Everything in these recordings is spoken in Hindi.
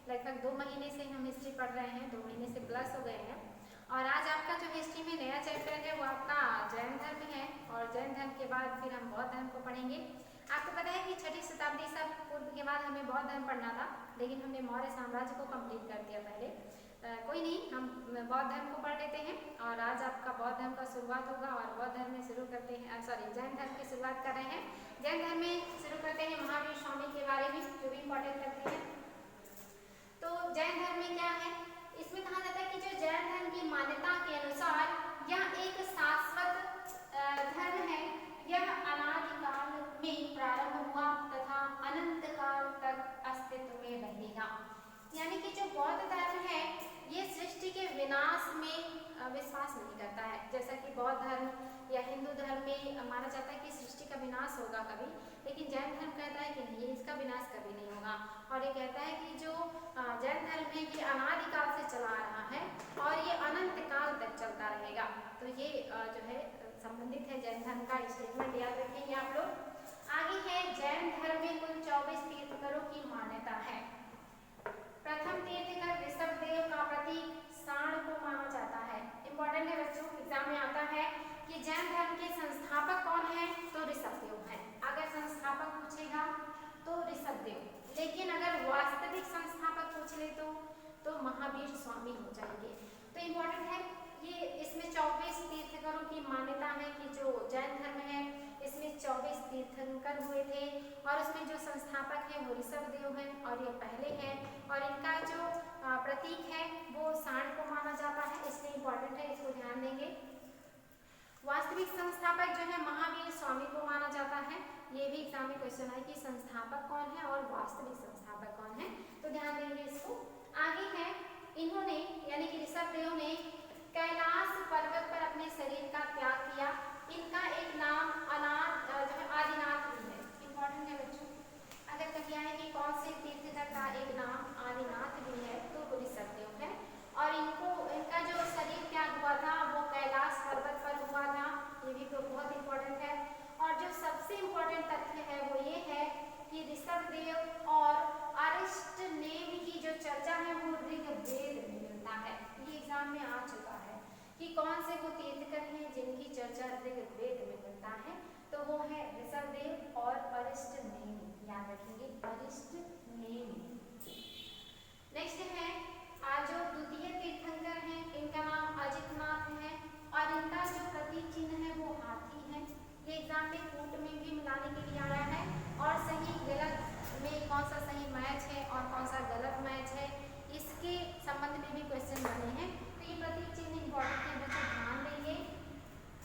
लगभग 2 महीने से हम हिस्ट्री पढ़ रहे हैं, 2 महीने से प्लस हो गए हैं। और आज आपका जो हिस्ट्री में नया चैप्टर है वो आपका जैन धर्म है, और जैन धर्म के बाद फिर हम बौद्ध धर्म को पढ़ेंगे। आपको पता है कि 6ठी शताब्दी ईसा पूर्व के बाद हमें बौद्ध धर्म पढ़ना था, लेकिन हमने मौर्य साम्राज्य को कंप्लीट कर दिया पहले। कोई नहीं, हम बौद्ध धर्म को पढ़ लेते हैं। और आज आपका बौद्ध धर्म का शुरुआत होगा, और बौद्ध धर्म में शुरू करते हैं, सॉरी जैन धर्म की शुरुआत कर रहे हैं। जैन धर्म में शुरू करते हैं महावीर स्वामी के बारे में, जो भी इम्पोर्टेंट लगते हैं। तो जैन धर्म में क्या है, इसमें कहा जाता है कि जो जैन धर्म की मान्यता के अनुसार यह एक शाश्वत धर्म है। यह अनादिकाल में प्रारंभ हुआ तथा अनंत काल तक अस्तित्व में रहेगा। यानी कि जो बौद्ध धर्म है ये सृष्टि के विनाश में विश्वास नहीं करता है। जैसा कि बौद्ध धर्म या हिंदू धर्म में माना जाता है कि सृष्टि का विनाश होगा कभी, लेकिन जैन धर्म कहता है कि नहीं, इसका विनाश कभी नहीं होगा। और ये कहता है कि जो जैन धर्म है ये अनादिकाल से चला आ रहा है और ये अनंत काल तक चलता रहेगा। तो ये जो है संबंधित है जैन धर्म का स्टेटमेंट, याद रखेंगे आप लोग। आगे है जैन धर्म में कुल 24 तीर्थंकरों की मान्यता है। प्रथम तीर्थंकर ऋषभदेव का प्रतीक सांड को माना जाता है। इंपॉर्टेंट है बच्चों, एग्जाम में आता है कि जैन धर्म के संस्थापक कौन है, तो ऋषभदेव है। अगर संस्थापक पूछेगा तो ऋषभदेव, लेकिन अगर वास्तविक संस्थापक पूछ ले तो महावीर स्वामी हो जाएंगे। तो इम्पोर्टेंट है ये, इसमें 24 तीर्थंकरों की मान्यता है कि जो जैन धर्म है इसमें 24 तीर्थंकर हुए थे, और उसमें जो संस्थापक है वो ऋषभदेव है और ये पहले हैं। और इनका जो प्रतीक है वो सांड को माना जाता है, इसलिए इम्पोर्टेंट है, इसको ध्यान देंगे। वास्तविक संस्थापक जो है महावीर स्वामी को माना जाता है। ये भी एग्जाम में क्वेश्चन है कि संस्थापक कौन है और वास्तविक संस्थापक कौन है, तो ध्यान देंगे इसको। आगे है, इन्होंने यानी कि ऋषभदेव ने कैलाश पर्वत पर अपने शरीर का त्याग किया। इनका एक नाम जो है आदिनाथ भी है। इंपॉर्टेंट है बच्चों, अगर कभी आए कि कौन से तीर्थंकर का एक नाम आदिनाथ भी है तो वो ऋषभदेव है। और इनका जो शरीर त्याग हुआ था वो कैलाश पर्वत पर हुआ था, ये भी तो बहुत इंपॉर्टेंट है। और जो सबसे इम्पोर्टेंट तथ्य है वो ये है कि ऋषभदेव और अरिष्ट नेमि की जो चर्चा है वो ऋग्वेद में मिलता है। ये एग्जाम में आ चुका है कि कौन से वो तीर्थंकर हैं जिनकी चर्चा ऋग्वेद में मिलता है, तो वो है ऋषभदेव और अरिष्ट नेमि। याद रखेंगे, अरिष्ट नेमि। नेक्स्ट है जो द्वितीय तीर्थंकर हैं, इनका नाम अजितनाथ है और इनका जो प्रतीक चिन्ह है वो हाथी है। ये एग्जाम में कूट में भी मिलाने के लिए आया है, और सही गलत में कौन सा सही मैच है और कौन सा गलत मैच है इसके संबंध में भी क्वेश्चन बने हैं। तो ये प्रतीक चिन्ह इंपॉर्टेंट है बच्चों, ध्यान देंगे।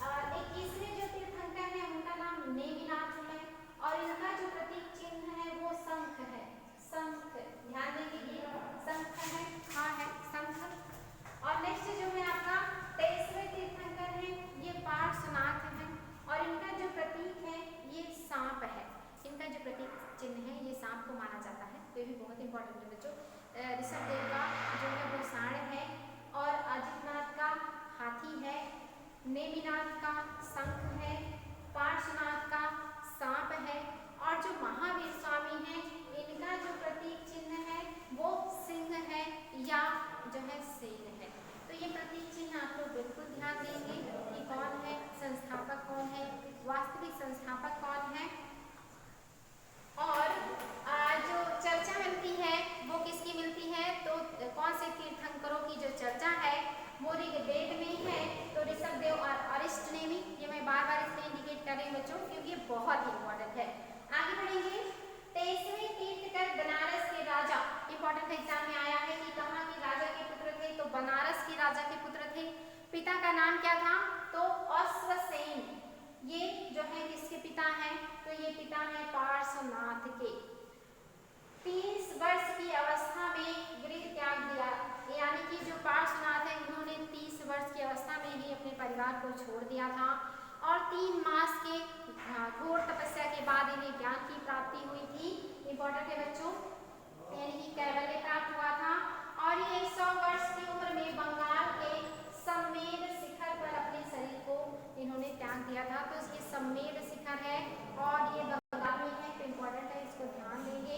21वें जो तीर्थंकर है उनका नाम नेमिनाथ है और इनका जो प्रतीक चिन्ह है वो शंख है। शंख, ध्यान देंगे, ये शंख है, हाँ है शंख। और नेक्स्ट जो है आपका 23वें तीर्थंकर है, ये पार्श्वनाथ है और इनका जो प्रतीक है ये सांप है। इनका जो प्रतीक चिन्ह है ये सांप को माना जाता है, तो ये भी बहुत इंपॉर्टेंट है बच्चों। ऋषभदेव का जो है वो सांड है और अजितनाथ का हाथी है, नेमिनाथ का शंख है, पार्श्वनाथ का सांप है, और जो महावीर स्वामी है इनका जो प्रतीक चिन्ह है वो सिंह है या जो है शेर है। तो ये प्रतीक चिन्ह आप लोग बिल्कुल ध्यान देंगे कि कौन है संस्थापक, कौन है वास्तविक संस्थापक, कौन है। और जो चर्चा मिलती है वो किसकी मिलती है, तो कौन से तीर्थंकरों की जो चर्चा है वो ऋग्वेद में है, तो ऋषभदेव और अरिष्ट नेमि। ये मैं बार बार इसलिए इंडिकेट कर रही हूँ बच्चों क्योंकि ये बहुत ही इंपॉर्टेंट है। आगे बढ़ेंगे, 23वें तीर्थंकर बनारस के राजा। इंपॉर्टेंट एग्जाम में आया है कि कहाँ के राजा के पुत्र थे, तो बनारस के राजा के पुत्र थे। पिता का नाम क्या था, तो अश्वसेन। ये जो है किसके पिता हैं, तो ये पिता है पार्श्वनाथ के। 30 वर्ष की अवस्था में गृह त्याग दिया, यानी कि जो पार्श्वनाथ है इन्होंने 30 वर्ष की अवस्था में ही अपने परिवार को छोड़ दिया था। और 3 मास के घोर तपस्या के बाद इन्हें ज्ञान की प्राप्ति हुई थी। इंपॉर्टेंट है बच्चों, यानी कि कैवल्य प्राप्त हुआ था। और ये 100 वर्ष की उम्र में बंगाल के सम्मेद शिखर पर अपने शरीर को इन्होंने त्याग दिया था। तो ये सम्मेद शिखर है और ये बंगाल में है, तो इम्पोर्टेंट है, इसको ध्यान देंगे।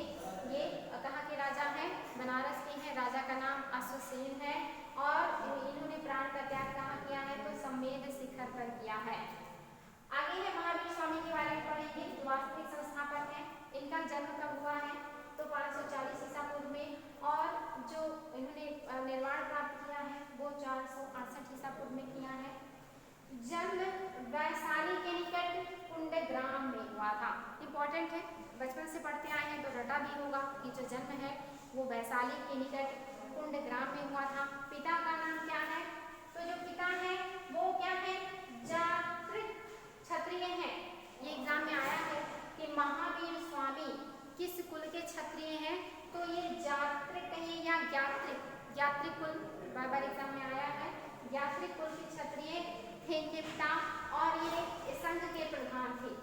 ये कहाँ के राजा हैं, बनारस के जो जन्म है वो वैशाली के निकट कुंड ग्राम में हुआ था। पिता का नाम क्या है? तो जो पिता है वो क्या है? जात्रिक क्षत्रिय है। ये एग्जाम में आया है कि महावीर स्वामी किस कुल के क्षत्रिय हैं? तो ये जात्रिक है या ज्ञात्रिक, ज्ञात्रिक कुल बार बार एग्जाम में आया है। ज्ञात्रिक कुल के क्षत्रिय थे इनके पिता और ये संघ के प्रधान थे,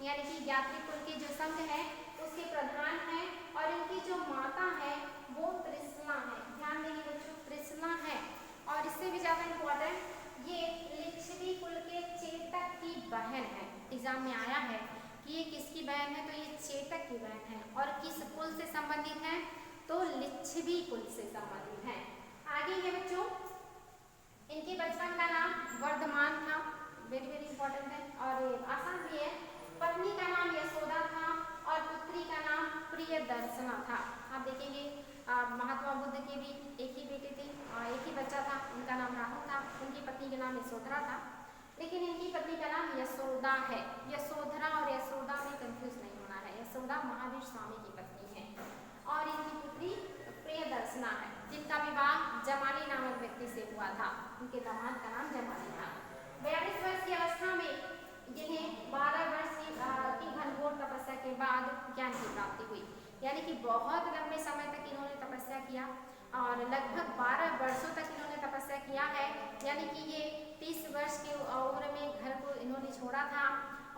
यानी कि ज्ञात्रिक कुल के जो संघ है उसके प्रधान है। और इनकी जो माता है वो त्रिशला है। ध्यान देंगे बच्चों, त्रिशला है। और इससे भी ज्यादा इम्पोर्टेंट ये लिच्छवी कुल के चेतक की बहन है। एग्जाम में आया है कि ये किसकी बहन है? तो ये चेतक की बहन है। और किस कुल से संबंधित है? तो लिच्छवी कुल से संबंधित है। आगे है बच्चों, इनके बचपन का नाम वर्धमान था, वेरी वेरी इंपॉर्टेंट है और आसान भी है। पत्नी का नाम यशोदा था और पुत्री का नाम प्रियदर्शना था। आप देखेंगे महात्मा बुद्ध के भी एक ही बेटे थे, एक ही बच्चा था, उनका नाम राहुल था, उनकी पत्नी का नाम यशोधरा था, लेकिन इनकी पत्नी का नाम यशोदा है। यशोधरा और यशोदा में कंफ्यूज नहीं होना है। यशोदा महावीर स्वामी की पत्नी है और इनकी पुत्री प्रियदर्शना है, जिनका विवाह जमाली नामक व्यक्ति से हुआ था। उनके दामाद का नाम जमाली था। 42 वर्ष की अवस्था में जिन्हें 12 वर्ष की घनघोर तपस्या के बाद ज्ञान की प्राप्ति हुई, यानी कि बहुत लंबे समय तक इन्होंने तपस्या किया और लगभग 12 वर्षों तक इन्होंने तपस्या किया है। यानी कि ये 30 वर्ष की उम्र में घर को इन्होंने छोड़ा था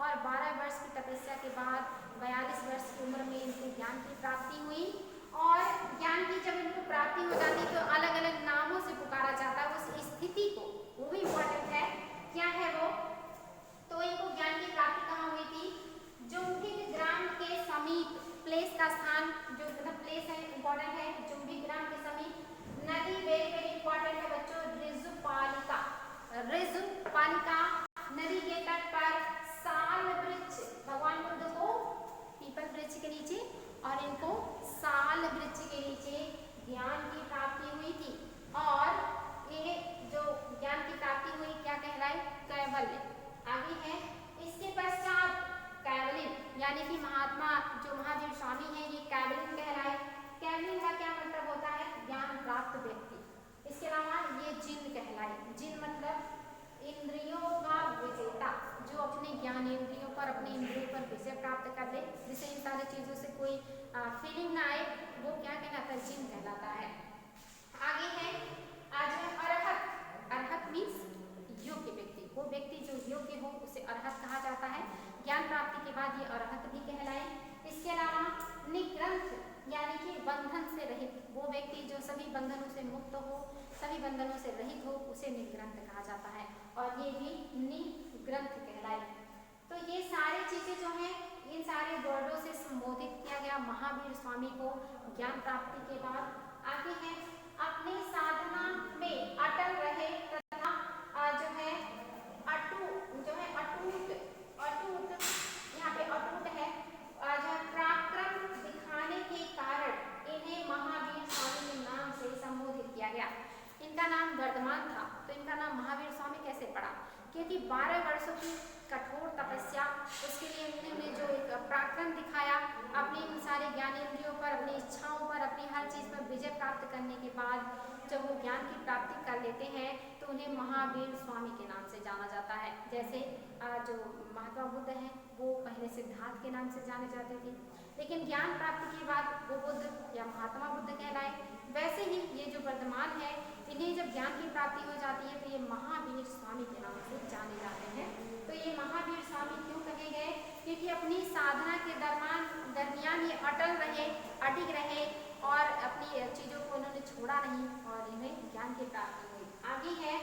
और 12 वर्ष की तपस्या के बाद 42 वर्ष की उम्र में इनको ज्ञान की प्राप्ति हुई। और ज्ञान की जब इनको प्राप्ति हो जाती तो अलग अलग नामों से पुकारा जाता है उस स्थिति को, वो भी इम्पोर्टेंट है। क्या है वो? तो इनको ज्ञान की प्राप्ति कहाँ हुई थी? जुम्बिक ग्राम के समीप, प्लेस का स्थान जो मतलब प्लेस है इम्पोर्टेंट है, जुम्बिक ग्राम के समीप नदी वेरी वेरी इंपॉर्टेंट है बच्चों, ऋजुपालिका, ऋजुपालिका नदी के तट पर साल वृक्ष, भगवान बुद्ध को पीपल वृक्ष के नीचे और इनको साल वृक्ष के नीचे ज्ञान की प्राप्ति हुई थी। और ये जो ज्ञान की प्राप्ति हुई क्या कहलाए? कैवल्य। आगे है इसके पश्चात कैवलिन, यानी कि महात्मा जो महावीर स्वामी है ये कैवलिन कहलाए। कैवलिन का क्या मतलब होता है? ज्ञान प्राप्त व्यक्ति। इसके अलावा ये जिन कहलाए। जिन मतलब इंद्रियों का विजेता, जो अपने ज्ञान इंद्रियों पर, अपने इंद्रियों पर विजय प्राप्त कर ले, जिसे इन सारी चीजों से कोई फीलिंग ना आए, वो क्या कहलाता है? जिन कहलाता है। आगे है आज अरहत। अरहत मीन्स योग्य व्यक्ति, वो व्यक्ति जो योग्य हो उसे अरहत कहा जाता है। ज्ञान प्राप्ति के बाद ये अरहत भी कहलाए। इसके अलावा निग्रंथ, यानी कि बंधन से रहित, वो व्यक्ति जो सभी बंधनों से मुक्त हो, सभी बंधनों से रहित हो, उसे निग्रंथ कहा जाता है और ये भी निग्रंथ कहलाए। तो ये सारी चीजें जो हैं, इन सारे वर्डों से संबोधित किया गया महावीर स्वामी को ज्ञान प्राप्ति के बाद। आगे है अपनी साधना में अटल रहे तथा जो है अटूट यहाँ पे अटूट है, जो पराक्रम दिखाने के कारण इन्हें महावीर स्वामी के नाम से संबोधित किया गया। इनका नाम वर्धमान था तो इनका नाम महावीर स्वामी कैसे पड़ा? क्योंकि 12 वर्षों की कठोर तपस्या, उसके लिए इन्होंने जो एक पराक्रम दिखाया, अपनी उन सारे ज्ञानेंद्रियों पर, अपनी इच्छाओं पर, अपनी हर चीज पर विजय प्राप्त करने के बाद जब वो ज्ञान की प्राप्ति कर लेते हैं तो उन्हें महावीर स्वामी के नाम से जाना जाता है। जैसे जो महात्मा बुद्ध हैं वो पहले सिद्धार्थ के नाम से जाने जाते थे, लेकिन ज्ञान प्राप्ति के बाद वो बुद्ध या महात्मा बुद्ध कहलाए। वैसे ही ये जो वर्तमान है, इन्हें जब ज्ञान की प्राप्ति हो जाती है तो ये महावीर स्वामी के नाम से जाने जाते हैं। तो ये महावीर स्वामी क्यों कहे गए? क्योंकि अपनी साधना के दरमियान ये अटल रहे, अडिग रहे और अपनी चीजों को उन्होंने छोड़ा नहीं और इन्हें ज्ञान की प्राप्ति हुई। आगे है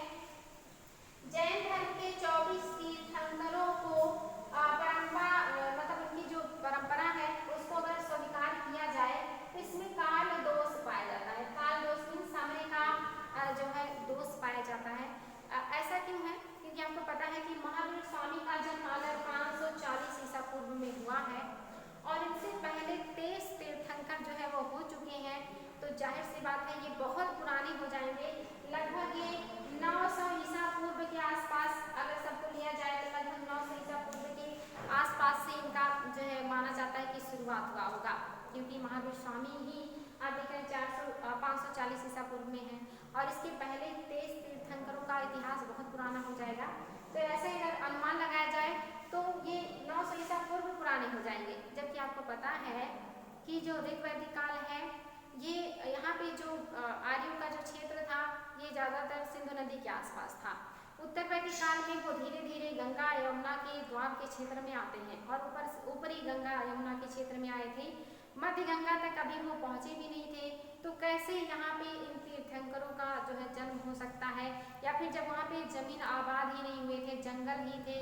जैन धर्म के 24 तीर्थंकरों को परंपरा, मतलब उनकी जो परंपरा है उसको अगर स्वीकार किया जाए तो इसमें काल दोष पाया जाता है। काल दोष मीन्स समय का जो है दोष पाया जाता है। ऐसा क्यों है? क्योंकि आपको पता है कि महावीर स्वामी का जन्म 540 ईसा पूर्व में हुआ है और इनसे पहले 23 तीर्थंकर जो है वो हो चुके हैं। तो जाहिर सी बात है ये बहुत पुराने हो जाएंगे। लगभग ये 900 ईसा पूर्व के आसपास, अगर सबको लिया जाए तो लगभग 900 ईसा पूर्व के महावीर स्वामी ही आप देख रहे हैं 540 ईसा पूर्व में है, और इसके पहले 23 तीर्थंकरों का इतिहास बहुत पुराना हो जाएगा। तो ऐसे अगर अनुमान लगाया जाए तो ये 900 ईसा पूर्व पुराने हो जाएंगे। जबकि आपको पता है कि जो ऋग्वैदिक काल है ये यहाँ पे जो आर्यों का जो क्षेत्र था ये ज़्यादातर सिंधु नदी के आसपास था। उत्तर वैदिक काल में वो धीरे धीरे गंगा यमुना के द्वाब के क्षेत्र में आते हैं और ऊपरी गंगा यमुना के क्षेत्र में आए थे। मध्य गंगा तक कभी वो पहुँचे भी नहीं थे। तो कैसे यहाँ पे इन तीर्थंकरों का जो है जन्म हो सकता है, या फिर जब वहाँ पे जमीन आबाद ही नहीं हुए थे, जंगल ही थे,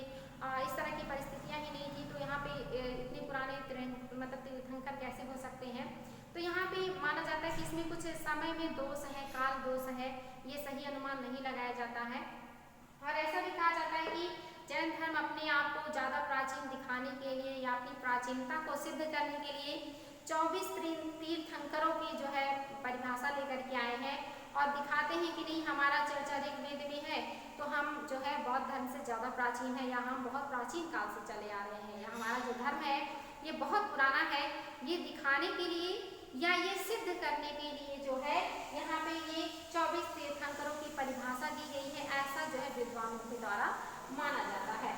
इस तरह की परिस्थितियाँ ही नहीं थी, तो यहाँ पे इतने पुराने मतलब तीर्थंकर कैसे हो सकते हैं। तो यहाँ पे माना जाता है कि इसमें कुछ समय में दोष है, काल दोष है, ये सही अनुमान नहीं लगाया जाता है। और ऐसा भी कहा जाता है कि जैन धर्म अपने आप को ज़्यादा प्राचीन दिखाने के लिए या अपनी प्राचीनता को सिद्ध करने के लिए 24 तीर्थंकरों की जो है परिभाषा लेकर के आए हैं और दिखाते हैं कि नहीं हमारा चर्चा ऋग्वेद में है तो हम जो है बौद्ध धर्म से ज़्यादा प्राचीन है, या हम बहुत प्राचीन काल से चले आ रहे हैं, या हमारा जो धर्म है ये बहुत पुराना है। ये दिखाने के लिए या ये सिद्ध करने के लिए जो है यहाँ पे ये 24 तीर्थंकरों की परिभाषा दी गई है, ऐसा जो है विद्वानों के द्वारा माना जाता है।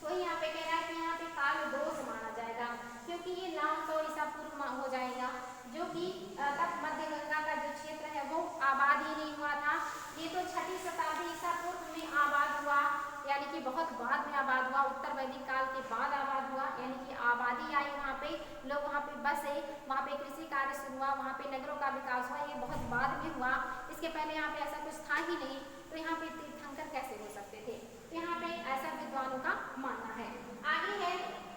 तो यहाँ पे कह रहा है कि यहाँ पे काल दोष माना जाएगा क्योंकि ये 900 ईसा पूर्व हो जाएगा, जो कि तब मध्य गंगा का जो क्षेत्र है वो आबाद ही नहीं हुआ था। ये तो 6वीं शताब्दी ईसा पूर्व में आबाद हुआ, यानी कि बहुत बाद में आबाद हुआ, उत्तर वैदिक काल के बाद आबाद हुआ, यानी कि आबादी आई, वहाँ पे लोग वहाँ पे बसे, वहाँ पे कृषि कार्य शुरू हुआ, वहाँ पे नगरों का विकास हुआ, ये बहुत बाद में हुआ। इसके पहले यहाँ पे ऐसा कुछ था ही नहीं, तो यहाँ पे तीर्थंकर कैसे हो सकते थे। तो यहाँ पे ऐसा विद्वानों का मानना है। आगे है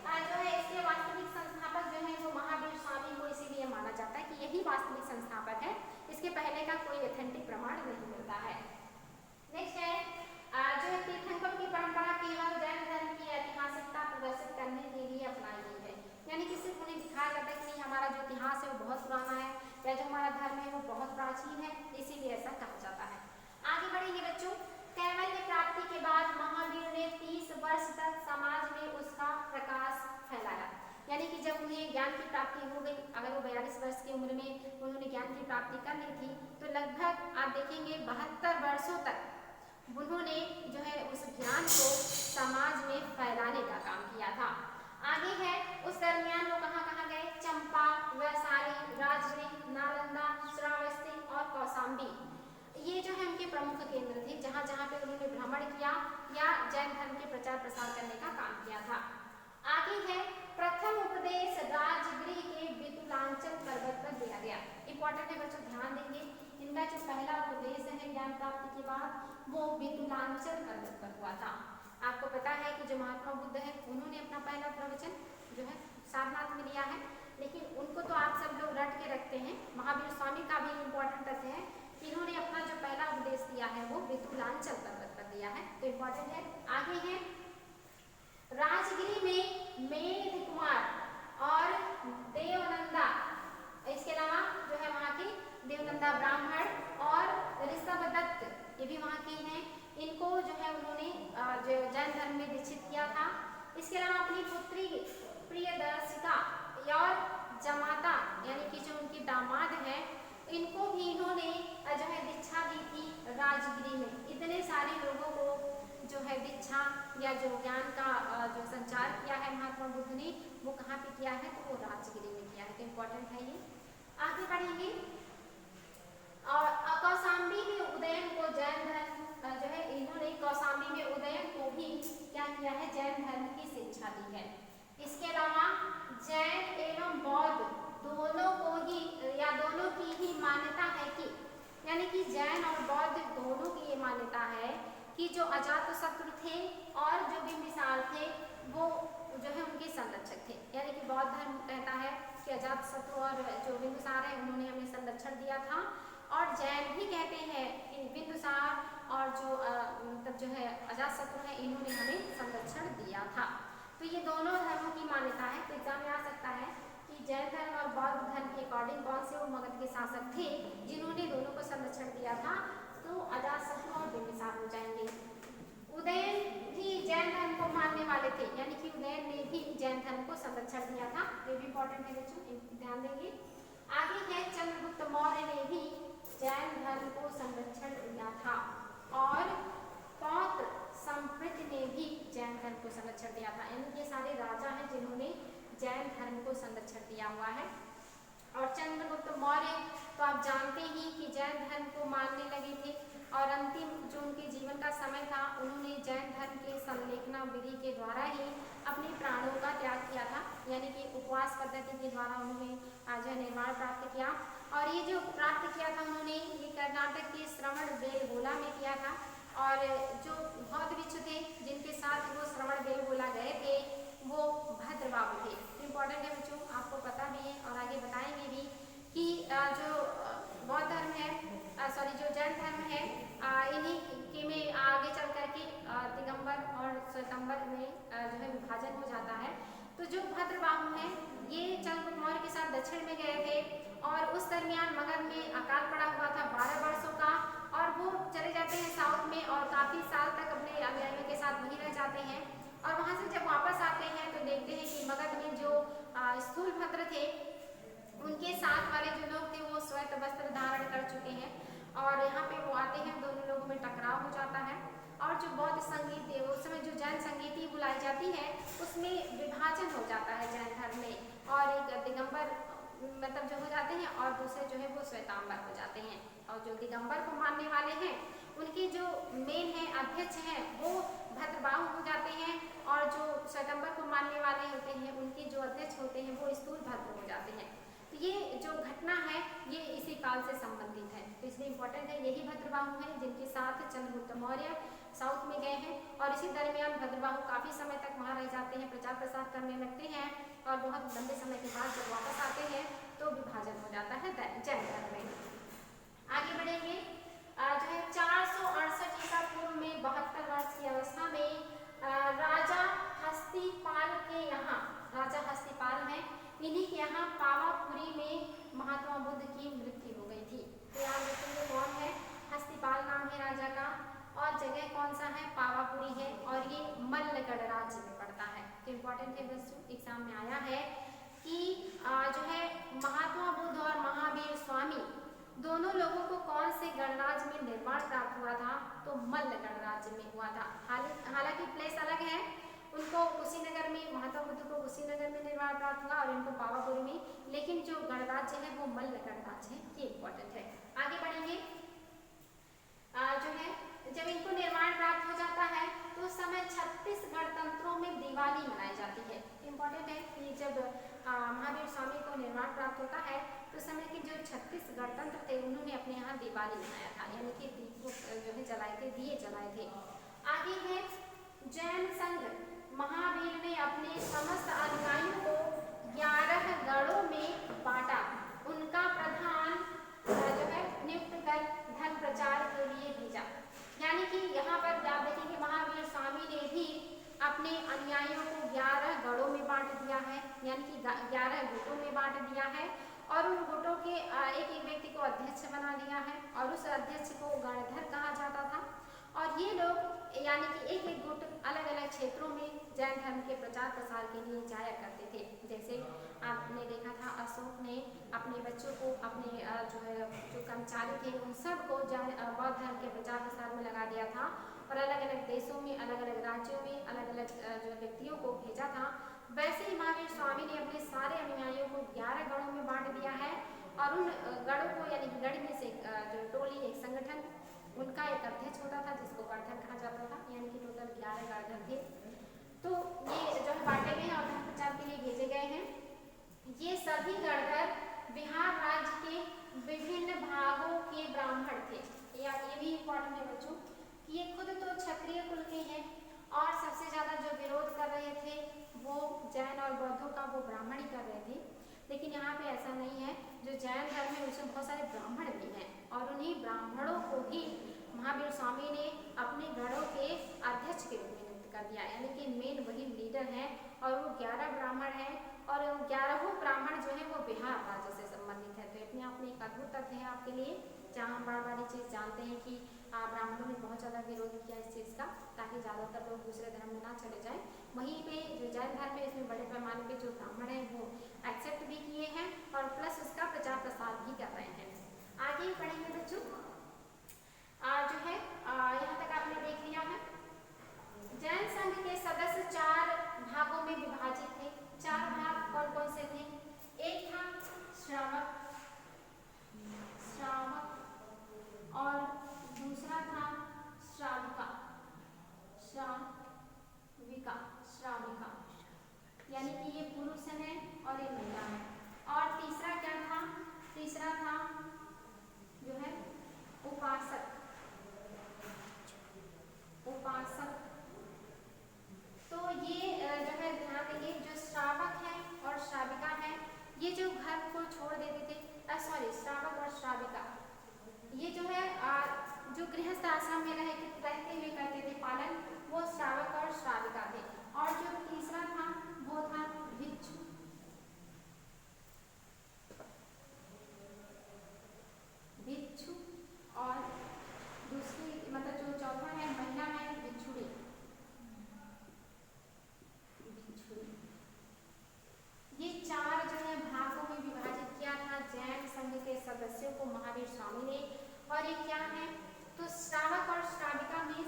जो है इसके वास्तविक संस्थापक जो है वो महावीर स्वामी को इसीलिए माना जाता है कि यही वास्तविक संस्थापक है, इसके पहले का कोई ऑथेंटिक प्रमाण नहीं मिलता है। नेक्स्ट है जो है तीर्थंकर की परंपरा केवल जैन धर्म की ऐतिहासिकता प्रदर्शित करने के लिए अपनाई गई है, यानी कि सिर्फ उन्हें दिखाया जाता है कि नहीं हमारा जो इतिहास है वो बहुत पुराना है या जो हमारा धर्म है वो बहुत प्राचीन है, इसीलिए ऐसा कहा जाता है। आगे बढ़ेंगे बच्चों। कैवल्य प्राप्ति के बाद महावीर ने 30 वर्ष तक समाज में उसका प्रकाश फैलाया, यानी कि जब उन्हें ज्ञान की प्राप्ति हो गई, अगर वो 42 वर्ष की उम्र में उन्होंने ज्ञान की प्राप्ति कर ली थी, तो लगभग आप देखेंगे 72 वर्षों तक उन्होंने जो है उस ज्ञान को समाज में फैलाने का काम किया था। आगे है उस दरमियान वो कहाँ कहाँ गए, चंपा, वैशाली, राजगृह, नालंदा, श्रावस्ती और कौशाम्बी, ये जो है उनके प्रमुख केंद्र थे जहाँ जहाँ पे उन्होंने भ्रमण किया या जैन धर्म के प्रचार प्रसार करने का काम किया था। आगे है प्रथम उपदेश राजगृह के वितुलांचल पर्वत पर दिया गया। इंपॉर्टेंट है बच्चों, ध्यान देंगे, इनका जो पहला उपदेश है ज्ञान प्राप्ति के बाद वो वितुलांचल पर्वत पर हुआ था। आपको पता है कि जो महात्मा बुद्ध है उन्होंने अपना पहला प्रवचन जो है सारनाथ में लिया है, लेकिन उनको तो आप सब लोग रट के रखते हैं। महावीर स्वामी का भी इम्पोर्टेंट तथ्य है, इन्होंने अपना जो पहला उपदेश दिया है वो वितुलांचल पर्वत पर दिया है, तो इम्पोर्टेंट है। आगे है राजगिरी में मेध कुमार और देवनंदा, इसके अलावा जो है वहाँ के देवनंदा ब्राह्मण और ऋषभदत्त, ये भी वहाँ के हैं, इनको जो है उन्होंने जो जैन धर्म में दीक्षित किया था। इसके अलावा अपनी पुत्री प्रियदर्शिका और जमाता, यानी कि जो उनकी दामाद है, इनको भी इन्होंने जो है दीक्षा दी थी राजगिरी में। इतने सारे लोगों को जो है दीक्षा या जो ज्ञान का जो संचार किया है महात्मा बुद्ध ने, वो कहाँ पे किया है, तो वो राजगिरी में किया है, तो इम्पोर्टेंट है ये। आगे बढ़ेंगे और कौशाम्बी में उदयन को जैन धर्म जो है इन्होंने कौशाम्बी में उदयन को भी क्या किया है, जैन धर्म की शिक्षा दी है। इसके अलावा जैन एवं बौद्ध दोनों को ही या दोनों की ही मान्यता है कि, यानी कि जैन और बौद्ध दोनों की ये मान्यता है कि जो अजातशत्रु थे और जो बिंबिसार थे वो जो है उनके संरक्षक थे, यानी कि बौद्ध धर्म कहता है कि अजातशत्रु और जो बिंबिसार है उन्होंने हमें संरक्षण दिया था, और जैन भी कहते हैं कि बिंबिसार और जो मतलब जो है अजातशत्रु है इन्होंने हमें संरक्षण दिया था। तो ये दोनों धर्मों की मान्यता है। तो एग्जाम में आ सकता है कि जैन धर्म और बौद्ध धर्म के अकॉर्डिंग कौन से वो मगध के शासक थे जिन्होंने दोनों को संरक्षण दिया था, तो अजातशत्रु और बिंबिसार हो जाएंगे। उदयन भी जैन धर्म को मानने वाले थे, यानी कि उदयन ने भी जैन धर्म को संरक्षण दिया था। ये भी इंपॉर्टेंट है बच्चों, ध्यान देंगे। आगे है चंद्रगुप्त मौर्य ने भी जैन धर्म को संरक्षण दिया था और पौत्र संप्रीति ने भी जैन धर्म को संरक्षण दिया था। यानी ये सारे राजा हैं जिन्होंने जैन धर्म को संरक्षण दिया हुआ है। और चंद्रगुप्त मौर्य तो आप जानते ही कि जैन धर्म को मानने लगे थे और अंतिम जो उनके जीवन का समय था उन्होंने जैन धर्म के संलेखना विधि के द्वारा ही अपने प्राणों का त्याग किया था, यानी कि उपवास पद्धति के द्वारा उन्होंने जो निर्वाण प्राप्त किया। और ये जो प्राप्त किया था उन्होंने ये कर्नाटक के श्रवण बेलगोला में किया था। और जो बौद्ध भिक्षु थे जिनके साथ वो श्रवण बेलगोला गए थे वो भद्रबाहु थे। इंपॉर्टेंट है बच्चों, आपको पता भी है और आगे बताएंगे भी कि जो बौद्ध धर्म है जो जैन धर्म है इन्हीं के में आगे चल करके दिगंबर और श्वेतांबर में जो है विभाजन हो जाता है। तो जो भद्रबाहु हैं ये चंद्रगुप्त मौर्य के साथ दक्षिण में गए थे और उस दरमियान मगध में अकाल पड़ा हुआ था 12 वर्षों का और वो चले जाते हैं साउथ में और काफी साल तक अपने अनुयायियों के साथ वहीं रह जाते हैं। और वहां से जब वापस आते हैं तो देखते हैं कि मगध में जो स्थूलभद्र थे उनके साथ वाले जो लोग थे वो श्वेत वस्त्र धारण कर चुके हैं और यहाँ पे वो आते हैं, दोनों लोगों में टकराव हो जाता है। और जो बौद्ध संगीत है उस समय जो जैन संगीति बुलाई जाती है उसमें विभाजन हो जाता है जैन धर्म में और एक दिगंबर मतलब जो हो जाते हैं और दूसरे जो है वो श्वेतांबर हो जाते हैं। और जो दिगंबर को मानने वाले हैं उनके जो मेन है अध्यक्ष हैं वो भद्रबाहु हो जाते हैं और जो श्वेतांबर को मानने वाले होते हैं उनके जो अध्यक्ष होते हैं वो स्थूलभद्र हो जाते हैं। तो ये जो घटना है ये इसी काल से संबंधित है, तो इसलिए इम्पोर्टेंट है। यही भद्रबाहु हैं जिनके साथ चंद्रगुप्त मौर्य साउथ में गए हैं और इसी दरमियान भद्रबाहु काफी समय तक वहाँ रह जाते हैं, प्रचार प्रसार करने लगते हैं और बहुत लंबे समय के बाद जब वापस आते हैं तो विभाजन हो जाता है जैन धर्म में। आगे बढ़ेंगे। जो है 468 ईसा पूर्व में 72 वर्ष की अवस्था में राजा हस्तिपाल के यहाँ, राजा हस्तिपाल हैं, इन्हीं के यहाँ पावापुरी में महात्मा बुद्ध की मृत्यु हो गई थी। तो याद रखेंगे कौन है, हस्तिपाल नाम है राजा का और जगह कौन सा है, पावापुरी है और ये मल्लगढ़ राज्य में पड़ता है। तो इम्पोर्टेंट है बच्चों, एग्जाम में आया है कि जो है महात्मा बुद्ध और महावीर स्वामी दोनों लोगों को कौन से गणराज्य में निर्माण प्राप्त हुआ था, तो मल्लगढ़ राज्य में हुआ था। हालांकि प्लेस अलग है, उनको कुशीनगर में, महात्मा बुद्ध को कुशीनगर में निर्माण प्राप्त हुआ और इनको पावापुरी में, लेकिन जो गणराज्य है वो मल्लगढ़ राज्य है। ये इंपॉर्टेंट है। आगे बढ़ेंगे। जो है जब इनको निर्माण प्राप्त हो जाता है तो उस समय 36 गणतंत्रों में दिवाली मनाई जाती है। इंपॉर्टेंट है कि जब महावीर स्वामी को निर्माण प्राप्त होता है तो समय के जो 36 गणतंत्र थे उन्होंने अपने यहाँ दिवाली मनाया था, यानी कि दीप जो है जलाए थे, दिए जलाए थे। आगे है जैन संघ, महावीर ने अपने समस्त अनुयायियों को 11 गणों में बांटा, उनका प्रधान जो है नियुक्त कर धर्म प्रचार के लिए भेजा। यानी कि यहाँ पर आप देखेंगे महावीर स्वामी ने भी अपने अनुयायियों को 11 गणों में बांट दिया है, यानी कि 11 गुटों में बांट दिया है और उन गुटों के एक एक व्यक्ति को अध्यक्ष बना दिया है और उस अध्यक्ष को गणधर कहा जाता था। और ये लोग यानी कि एक एक गुट अलग अलग क्षेत्रों में जैन धर्म के प्रचार प्रसार के लिए जाया करते थे। जैसे आपने देखा था अशोक ने अपने बच्चों को, अपने जो है जो कर्मचारी थे उन सबको बौद्ध धर्म के प्रचार प्रसार में लगा दिया था और अलग अलग देशों में, अलग अलग राज्यों में अलग अलग जो व्यक्तियों को भेजा था। वैसे ही महावीर स्वामी ने अपने सारे अनुयायियों को 11 गणों में बांट दिया है और उन गणों को यानी कि गण में से जो टोली, एक संगठन, उनका एक अध्यक्ष होता था जिसको गणधर कहा जाता था, यानी कि टोटल 11 गणधर थे। तो ये जो है बांटे गए हैं और धर्म प्रचार के लिए भेजे गए हैं। ये सभी गणधर बिहार राज्य के विभिन्न भागों के ब्राह्मण थे। या ये भी इम्पोर्टेंट है बच्चों कि ये खुद तो क्षत्रिय कुल के हैं और सबसे ज्यादा जो विरोध कर रहे थे वो जैन और बौद्धों का वो ब्राह्मण ही कर रहे थे। लेकिन यहाँ पे ऐसा नहीं है, जो जैन धर्म है उसमें बहुत सारे ब्राह्मण भी हैं और उन्हीं ब्राह्मणों को ही महावीर स्वामी ने अपने गणों के अध्यक्ष के रूप में नियुक्त कर दिया, यानी कि मेन वही लीडर हैं और वो 11 ब्राह्मण हैं और 11 ब्राह्मण जो है वो बिहार राज्य से संबंधित है। तो अपने आप में एक अद्भुत तथ्य है आपके लिए। क्या हम बार बार ये चीज़ जानते हैं कि ब्राह्मणों ने बहुत ज़्यादा विरोध किया इस चीज़ का, ताकि ज़्यादातर लोग दूसरे धर्म में ना चले जाएं। वहीं पे जो जैन धर्म है इसमें बड़े पैमाने पे जो ब्राह्मण हैं वो एक्सेप्ट भी किए हैं और प्लस उसका प्रचार प्रसार भी कर रहे हैं। आगे पढ़ेंगे बच्चों। जो है यहाँ तक आपने देख लिया है। जैन संघ के सदस्य 4 भागों में विभाजित थे। 4 भाग कौन कौन से थे? एक था श्रावक और दूसरा था श्राविका, यानी कि ये पुरुष है और ये महिला है। और तीसरा क्या था? तीसरा था जो है उपासक। तो ये जो है ध्यान देंगे, जो श्रावक है और श्राविका है ये जो घर को छोड़ देते थे, श्रावक और श्राविका ये जो है जो गृहस्थ आश्रम में रहते हुए करते थे पालन, वो श्रावक और श्राविका थे। और जो तीसरा था वो था भिक्षु। और दूसरी मतलब जो चौथा है महिला है भिक्षुड़ी। ये 4 जो है भागों में विभाजित किया था जैन संघ के सदस्यों को महावीर स्वामी ने। और ये क्या है? तो श्रावक और श्राविका में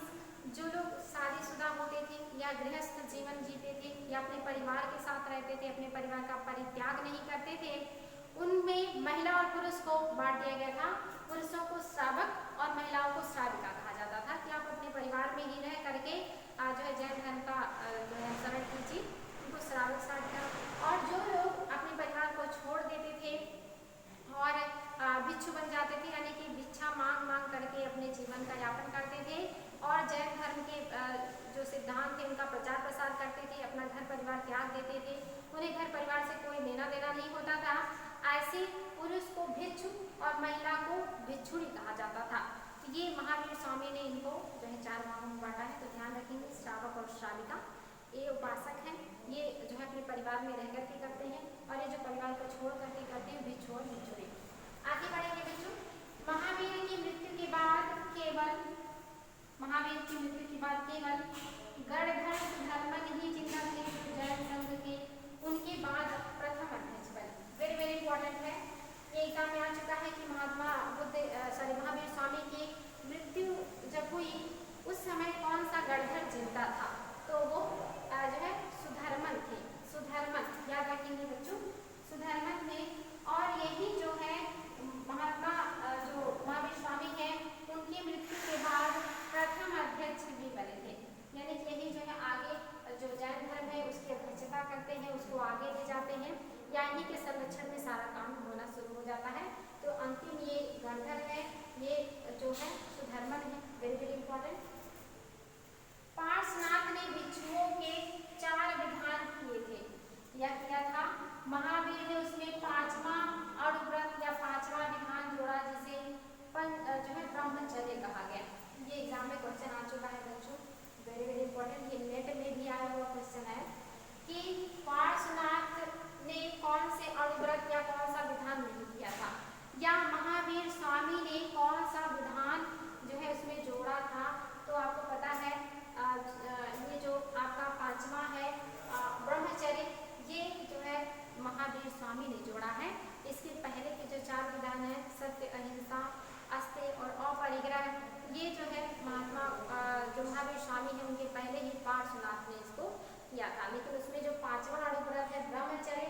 जो लोग शादीशुदा होते थे या गृहस्थ जीवन जीते थे या अपने परिवार के साथ रहते थे, अपने परिवार का परित्याग नहीं करते थे, उनमें महिला और पुरुष को बांट दिया गया था। पुरुषों को श्रावक और महिलाओं को श्राविका कहा जाता था कि आप अपने परिवार में ही रह करके जो है जैन धर्म का जो है अनुसरण कीजिए, उनको श्रावक श्राविका। और जो लोग अपने परिवार को छोड़ देते थे और भिक्षु बन जाते थे, यानी कि भिक्षा मांग मांग करके अपने जीवन का यापन करते थे और जैन धर्म के जो सिद्धांत थे उनका प्रचार प्रसार करते थे, अपना घर परिवार त्याग देते थे, उन्हें घर परिवार से कोई लेना देना नहीं होता था, ऐसे पुरुष को भिक्षु और महिला को भिक्षुड़ी कहा जाता था। तो ये महावीर स्वामी ने इनको जो है 4 भागों में बांटा है। तो ध्यान रखेंगे, श्रावक और श्राविका ये उपासक हैं, ये जो है अपने परिवार में रह करके करते हैं, और ये जो परिवार को छोड़ करके करते हैं भिक्षु और भिक्षुड़ी। आगे बढ़ेंगे बच्चों। महावीर की मृत्यु के बाद केवल गणधर धर्मन ही जिंदा थे जैन संघ के, उनके बाद प्रथम अध्यक्ष बने। वेरी वेरी इंपॉर्टेंट है, ये एग्जाम में आ चुका है कि महावीर स्वामी की मृत्यु जब हुई उस समय कौन सा गणधर जिंदा था? तो वो जो है सुधर्मन थे। सुधर्मन याद रखेंगे बच्चों, सुधर्मन थे। और यही जो है जो महावीर स्वामी हैं उनकी मृत्यु के बाद प्रथम अध्यक्ष भी बने थे, यानी कि यही जो है आगे जो जैन धर्म है उसकी अध्यक्षता करते हैं, उसको आगे ले जाते हैं, या इन्हीं के संरक्षण में सारा काम होना शुरू हो जाता है। तो अंतिम ये गणधर है, ये जो है सुधर्मन है। Very very important. पार्श्वनाथ ने भिक्षुओं के 4 विधान किए थे। यह किया था महावीर ने, उसमें 5वां अणुव्रत या 5वां विधान जोड़ा, जिसे जो है ब्रह्मचर्य कहा गया। ये एग्जाम में क्वेश्चन आ चुका है बच्चों, वेरी वेरी इंपॉर्टेंट। ये नेट में भी आया हुआ क्वेश्चन है कि पार्श्वनाथ ने कौन से अणुव्रत या कौन सा विधान नहीं किया था, या महावीर स्वामी ने कौन सा विधान जो है उसमें जोड़ा था। तो आपको पता है ये जो आपका 5वां है ब्रह्मचर्य, ये जो है महावीर स्वामी ने जोड़ा है। इसके पहले के जो 4 विधान है सत्य, अहिंसा, अस्तेय और अपरिग्रह, ये जो है जो महावीर स्वामी है उनके पहले ही पार्श्वनाथ ने इसको किया था। लेकिन उसमें जो 5वां अणुव्रत है ब्रह्मचर्य,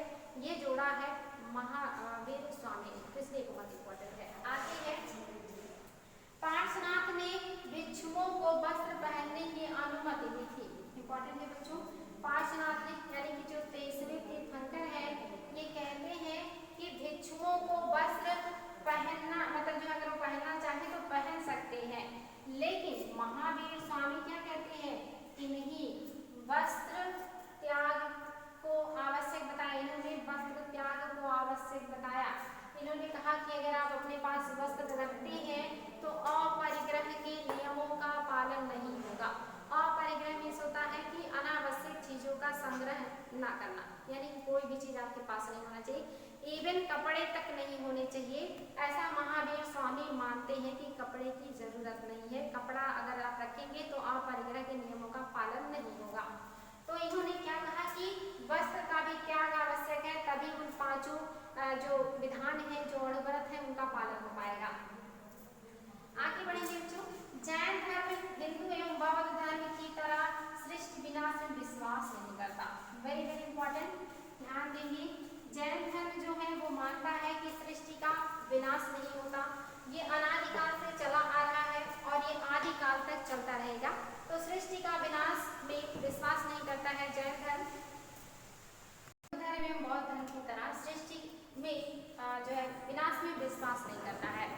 ये जोड़ा है महावीर स्वामी ने, तो इसलिए बहुत इंपॉर्टेंट है। आगे है, पार्श्वनाथ ने भिक्षुओं को वस्त्र पहनने की अनुमति दी थी। इंपॉर्टेंट है बच्चों। पार्श्वनाथ ने यानी कि जो 23वें तीर्थंकर है, ये कहते हैं कि भिक्षुओं को वस्त्र पहनना, मतलब जो अगर वो पहनना चाहे तो पहन सकते हैं, लेकिन महावीर स्वामी क्या कहते हैं कि नहीं, वस्त्र त्याग को आवश्यक बताया। इन्होंने वस्त्र त्याग को आवश्यक बताया। इन्होंने कहा कि अगर आप अपने पास वस्त्र रखते हैं तो अपरिग्रह के नियमों का पालन नहीं होगा। अपरिग्रह मीन्स होता है कि अनावश्यक चीजों का संग्रह ना करना, यानी कोई भी चीज आपके पास नहीं होना चाहिए, इवन कपड़े तक नहीं होने चाहिए, ऐसा महावीर स्वामी मानते कपड़े की जरूरत नहीं है। कपड़ा अगर आप रखेंगे तो अपरिग्रह के नियमों का पालन नहीं होगा। तो इन्होंने क्या कहा कि वस्त्र का भी त्याग आवश्यक है, तभी उन पांचों जो विधान है, जो अणुव्रत है, उनका पालन हो पाएगा। आगे बढ़ेंगे बच्चों। जैन धर्म हिंदू एवं बौद्ध धर्म की तरह सृष्टि विनाश में विश्वास नहीं करता। वेरी वेरी इंपॉर्टेंट, ध्यान देंगे। जैन धर्म जो है वो मानता है कि सृष्टि का विनाश नहीं होता। ये अनादिकाल से चला आ रहा है और ये आदिकाल तक चलता रहेगा। तो सृष्टि का विनाश में विश्वास नहीं करता है जैन धर्म। धर्म एवं बौद्ध धर्म की तरह सृष्टि में जो है विनाश में विश्वास नहीं करता है।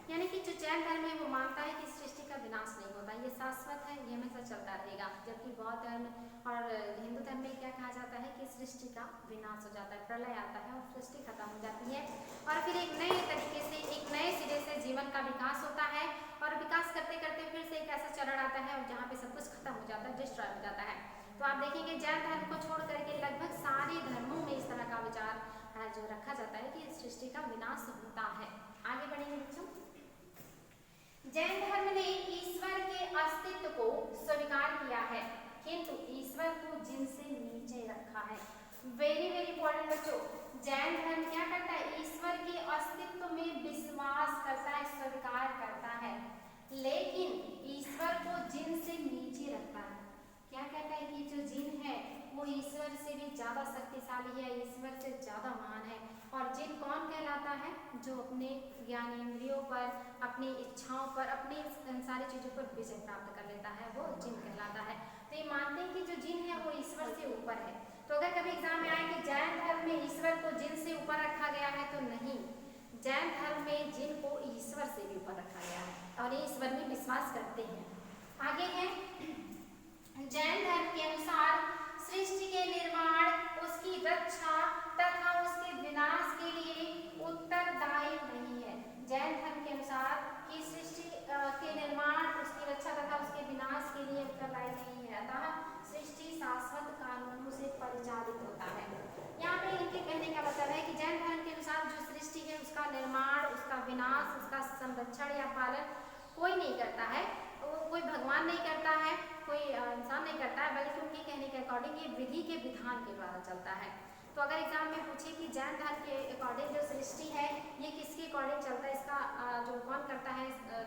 यानी कि जो जैन धर्म है वो मानता है कि सृष्टि का विनाश नहीं होता, ये शाश्वत है, ये हमेशा चलता रहेगा। जबकि बौद्ध धर्म और हिंदू धर्म में क्या कहा जाता है कि सृष्टि का विनाश हो जाता है, प्रलय आता है और सृष्टि खत्म हो जाती है और फिर एक नए तरीके से, एक नए सिरे से जीवन का विकास होता है और विकास करते करते फिर से एक ऐसा चरण आता है जहाँ पे सब कुछ खत्म हो जाता है, डिस्ट्रॉय हो जाता है। तो आप देखेंगे जैन धर्म को छोड़ करके लगभग सारे धर्मों में इस तरह का विचार जो रखा जाता है कि सृष्टि का विनाश होता है। आगे बढ़ेंगे बच्चों। जैन धर्म ने ईश्वर के अस्तित्व को स्वीकार किया है, किंतु ईश्वर को जिन से नीचे रखा है। वेरी वेरी इंपॉर्टेंट बच्चों, जैन धर्म क्या करता है? ईश्वर के अस्तित्व में विश्वास करता है, स्वीकार करता है, लेकिन ईश्वर को जिन से नीचे रखता है। क्या कहता है कि जो जिन है वो ईश्वर से भी ज्यादा शक्तिशाली है, ईश्वर से ज्यादा महान है। और जिन कौन कहलाता है? जो अपने ज्ञानेंद्रियों पर, अपनी इच्छाओं पर, अपनी सारी चीजों पर विजय प्राप्त कर लेता है, वो जिन कहलाता है। तो ये मानते हैं कि जो जिन है वो ईश्वर से ऊपर है। तो अगर कभी एग्जाम में आए कि जैन धर्म में ईश्वर को जिन से ऊपर रखा गया है, तो नहीं, जैन धर्म में जिन को ईश्वर से भी ऊपर रखा गया है और ये ईश्वर में विश्वास करते हैं। आगे है, जैन धर्म के अनुसार सृष्टि के निर्माण, उसकी रक्षा तथा उसके विनाश के लिए उत्तरदायी नहीं है। जैन धर्म के अनुसार कि सृष्टि के निर्माण, उसकी रक्षा तथा उसके विनाश के लिए उत्तरदायी नहीं है, अतः सृष्टि शाश्वत कानूनों से परिचालित होता है। यहाँ पे इनके कहने का मतलब है कि जैन धर्म के अनुसार जो सृष्टि है उसका निर्माण, उसका विनाश, उसका संरक्षण या पालन कोई नहीं करता है, कोई भगवान नहीं करता है, कोई इंसान नहीं करता है, बल्कि उनके कहने के अकॉर्डिंग ये विधि के विधान के द्वारा चलता है। तो अगर एग्जाम में पूछे कि जैन धर्म के अकॉर्डिंग जो सृष्टि है ये किसके अकॉर्डिंग चलता है, इसका जो कौन करता है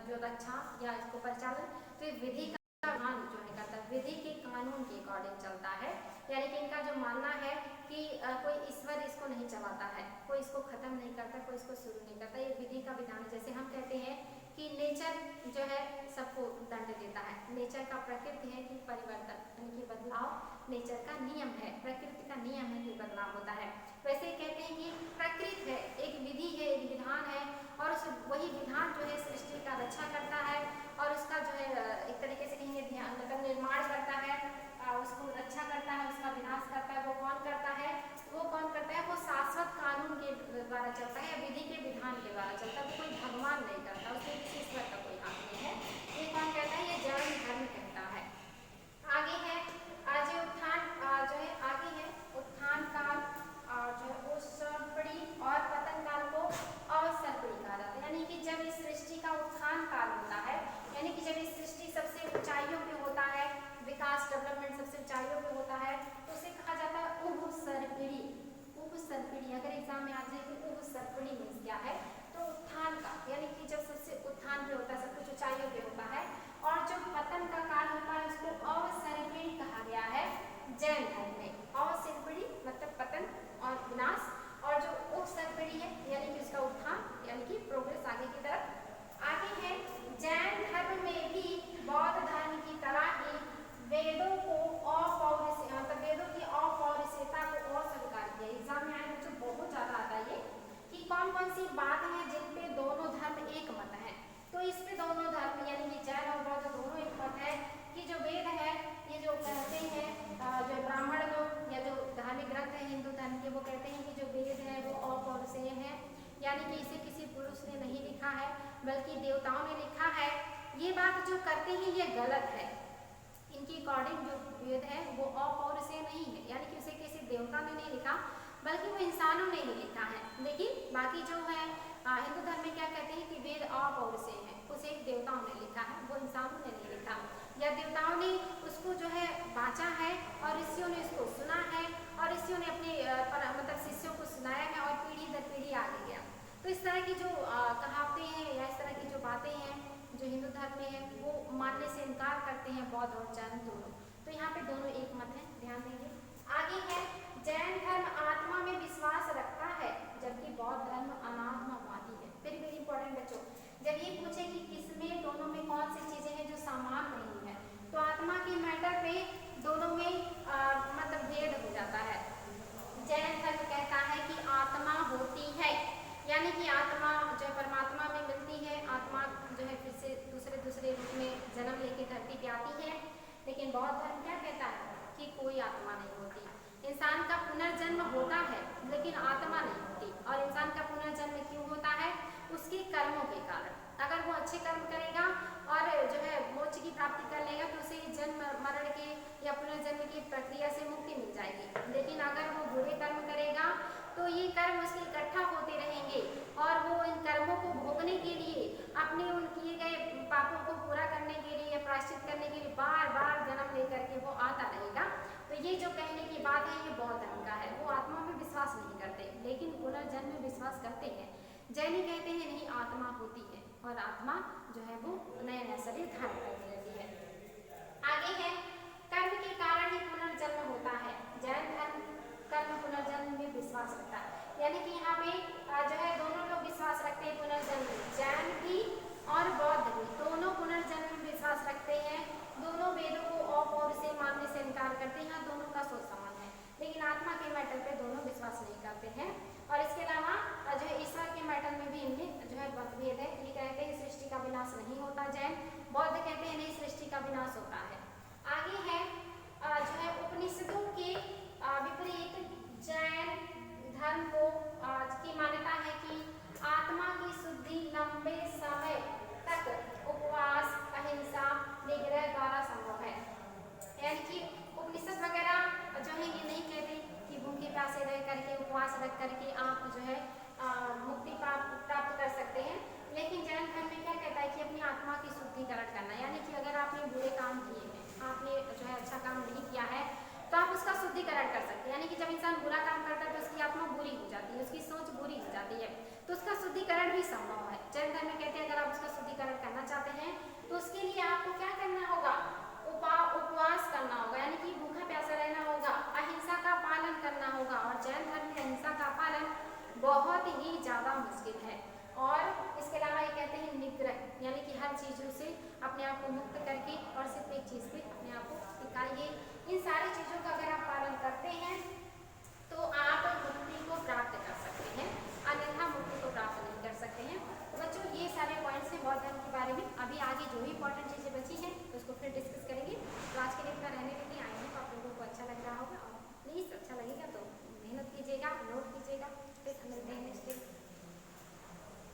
जो रक्षा या इसको परिचालन, तो ये विधि का विधान जो है करता है, विधि के कानून के अकॉर्डिंग चलता है। यानी कि इनका जो मानना है कि कोई ईश्वर इसको नहीं चलाता है, कोई इसको खत्म नहीं करता, कोई इसको शुरू नहीं करता, ये विधि का विधान। जैसे हम कहते हैं कि नेचर जो है सबको दंड देता है, नेचर का प्रकृति है कि परिवर्तन यानी कि बदलाव नेचर का नियम है, प्रकृति का नियम है कि बदलाव होता है। वैसे कहते हैं कि प्रकृति है, एक विधि है, एक विधान है और उस वही विधान जो है सृष्टि का रक्षा करता है और उसका जो है एक तरीके से कहेंगे ध्यान मतलब निर्माण करता है, उसको रक्षा करता है, उसका विनाश करता है। वो कौन करता है? वो कौन करता है? वो शाश्वत कानून के द्वारा चलता है या विधि के विधान के द्वारा चलता है, वो कोई भगवान नहीं करता, उसमें किसी ईश्वर का कोई हाथ नहीं है। ये कौन कहता है? ये जैन धर्म कहता है। आगे है आज उत्थान जो है, आगे है उत्थान काल जो है उत्सर्पणी और पतन काल को अवसर्पणी कहा जाता है। यानी कि जब इस सृष्टि का उत्थान काल होता है, यानी कि जब इस सृष्टि सबसे ऊंचाइयों पे होता है, विकास डेवलपमेंट सबसे ऊंचाइयों पे होता है, तो उसे कहा जाता है उपसर्पिणी। उपसर्पिणी अगर एग्जाम में आ जाए कि उपसर्पिणी मीन्स क्या है, तो उत्थान का, यानी कि जब सबसे उत्थान पे होता है, सब कुछ ऊंचाइयों पे होता है, और जो पतन का काल होता है उसको अवसर्पिणी कहा गया है जैन धर्म में। अवसर्पिणी मतलब पतन और विनाश, और जो उपसर्पिणी है यानी कि उसका उत्थान, यानी कि प्रोग्रेस आगे की तरफ। आगे है जैन धर्म में भी बौद्ध धर्म की तरह ही वेदों को अपौरुषेय मतलब वेदों की अपौरुषेयता को अस्वीकार किया। एग्जाम में आए बच्चों बहुत ज्यादा आता है ये कि कौन कौन सी बात है जिन पे दोनों धर्म एक मत है। तो इस पे दोनों धर्म यानी कि जैन और बौद्ध दोनों एक मत है कि जो वेद है, ये जो कहते हैं जो ब्राह्मण लोग या जो धार्मिक ग्रंथ है हिंदू धर्म के, वो कहते हैं कि जो वेद है वो अपौरुषेय है, यानी कि इसे किसी पुरुष ने नहीं लिखा है बल्कि देवताओं ने लिखा है। ये बात जो करते हैं ये गलत है। इनकी अकॉर्डिंग जो वेद है वो अपौरुषेय नहीं है, यानी कि उसे किसी देवता ने नहीं लिखा बल्कि वो इंसानों ने ही लिखा है। लेकिन बाकी जो है हिंदू धर्म में क्या कहते हैं कि वेद अपौरुषेय है, उसे देवताओं ने लिखा है, वो इंसानों ने नहीं लिखा, या देवताओं ने उसको जो है बांचा है और ऋषियों ने इसको सुना है और ऋषियों ने अपने मतलब शिष्यों को सुनाया है और पीढ़ी दर पीढ़ी आगे गया। तो इस तरह की जो कहावतें हैं या इस तरह की जो बातें हैं जो हिंदू धर्म में है वो मानने से इनकार करते हैं बौद्ध और जैन दोनों। तो यहाँ पे दोनों एक मत है, ध्यान देंगे। आगे है जैन धर्म आत्मा में विश्वास रखता है जबकि बौद्ध धर्म अनात्मावादी है। वेरी वेरी इंपॉर्टेंट बच्चों, जब ये पूछे कि किसमें दोनों में कौन सी चीजें हैं जो समान नहीं है, तो आत्मा के मैटर पे दोनों में मतलब भेद हो जाता है। जैन धर्म कहता है कि आत्मा होती है, यानी कि आत्मा जो है परमात्मा में मिलती है, आत्मा जो है फिर से दूसरे रूप में जन्म लेके धरती पे आती है। लेकिन बौद्ध धर्म क्या कहता है कि कोई आत्मा नहीं होती, इंसान का पुनर्जन्म होता है लेकिन आत्मा नहीं होती। और इंसान का पुनर्जन्म क्यों होता है? उसके कर्मों के कारण। अगर वो अच्छे कर्म करेगा और जो है मोक्ष की प्राप्ति कर लेगा तो उसे जन्म मरण के या पुनर्जन्म की प्रक्रिया से मुक्ति मिल जाएगी। लेकिन अगर वो बुरे कर्म करेगा तो ये कर्म उसके इकट्ठा होते रहेंगे और वो इन कर्मों को भोगने के लिए, अपने उन किए गए पापों को पूरा करने के लिए या प्रायश्चित करने के लिए बार बार जन्म लेकर के वो आता रहेगा। तो ये जो कहने की बात है ये बौद्ध धर्म का है। वो आत्मा में विश्वास नहीं करते लेकिन पुनर्जन्म में विश्वास करते हैं। जैनी कहते हैं नहीं, आत्मा होती है और आत्मा जो है वो नया नया शरीर धारण करती रहती है। आगे है कर्म के कारण ही पुनर्जन्म होता है। जैन धर्म कर्म पुनर्जन्म में विश्वास रखता है, यानी कि यहाँ पे जो है दोनों